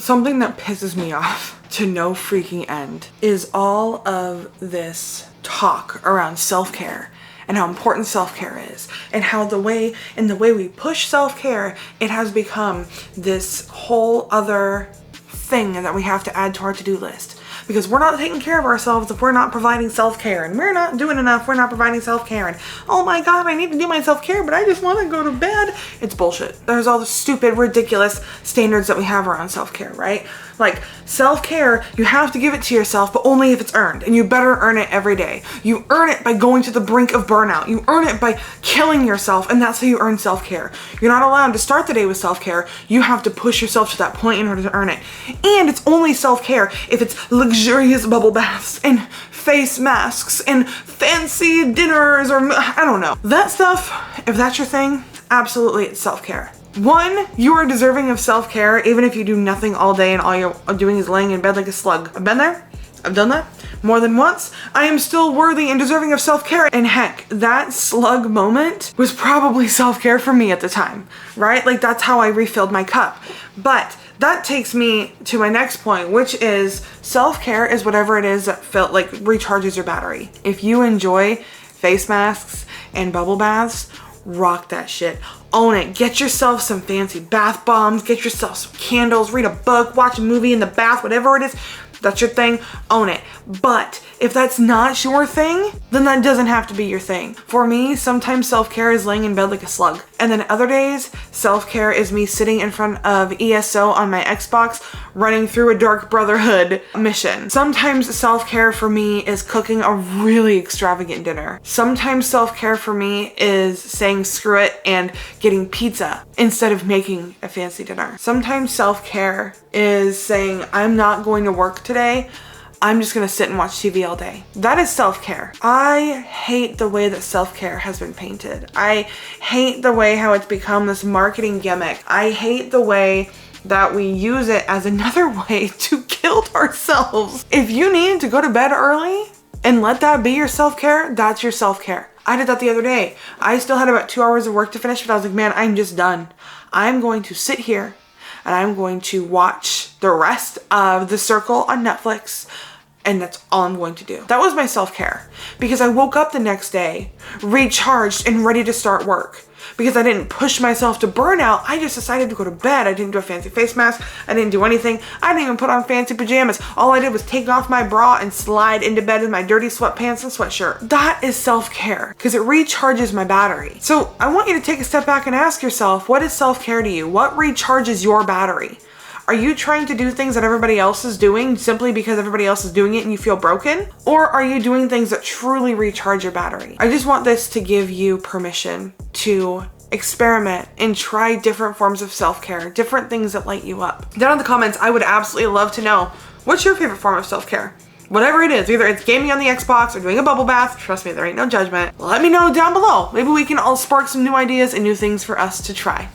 Something that pisses me off to no freaking end is all of this talk around self-care and how important self-care is, and how the way we push self-care, it has become this whole other thing that we have to add to our to-do list. Because we're not taking care of ourselves if we're not providing self-care, and we're not doing enough, we're not providing self-care, and oh my god, I need to do my self-care, but I just want to go to bed. It's bullshit. There's all the stupid, ridiculous standards that we have around self-care, right? Like, self-care, you have to give it to yourself, but only if it's earned, and you better earn it every day. You earn it by going to the brink of burnout. You earn it by killing yourself, and that's how you earn self-care. You're not allowed to start the day with self-care. You have to push yourself to that point in order to earn it. And it's only self-care if it's luxurious bubble baths and face masks and fancy dinners, or I don't know. That stuff, if that's your thing, absolutely it's self-care. One, you are deserving of self-care even if you do nothing all day and all you're doing is laying in bed like a slug. I've been there. I've done that more than once. I am still worthy and deserving of self-care. And heck, that slug moment was probably self-care for me at the time, right? Like, that's how I refilled my cup. But that takes me to my next point, which is self-care is whatever it is that recharges your battery. If you enjoy face masks and bubble baths, rock that shit. Own it. Get yourself some fancy bath bombs, get yourself some candles, read a book, watch a movie in the bath, whatever it is. That's your thing, own it. But if that's not your thing, then that doesn't have to be your thing. For me, sometimes self-care is laying in bed like a slug. And then other days, self-care is me sitting in front of ESO on my Xbox, running through a Dark Brotherhood mission. Sometimes self-care for me is cooking a really extravagant dinner. Sometimes self-care for me is saying screw it and getting pizza instead of making a fancy dinner. Sometimes self-care is saying I'm not going to work today. I'm just gonna sit and watch TV all day. That is self-care. I hate the way that self-care has been painted. I hate the way how it's become this marketing gimmick. I hate the way that we use it as another way to guilt ourselves. If you need to go to bed early and let that be your self-care, that's your self-care. I did that the other day. I still had about 2 hours of work to finish, but I was like, man, I'm just done. I'm going to sit here and I'm going to watch the rest of The Circle on Netflix. And that's all I'm going to do. That was my self-care, because I woke up the next day recharged and ready to start work. Because I didn't push myself to burnout, I just decided to go to bed. I didn't do a fancy face mask. I didn't do anything. I didn't even put on fancy pajamas. All I did was take off my bra and slide into bed in my dirty sweatpants and sweatshirt. That is self-care, because it recharges my battery. So I want you to take a step back and ask yourself, what is self-care to you? What recharges your battery? Are you trying to do things that everybody else is doing simply because everybody else is doing it and you feel broken? Or are you doing things that truly recharge your battery? I just want this to give you permission to experiment and try different forms of self-care, different things that light you up. Down in the comments, I would absolutely love to know, what's your favorite form of self-care? Whatever it is, either it's gaming on the Xbox or doing a bubble bath, trust me, there ain't no judgment. Let me know down below. Maybe we can all spark some new ideas and new things for us to try.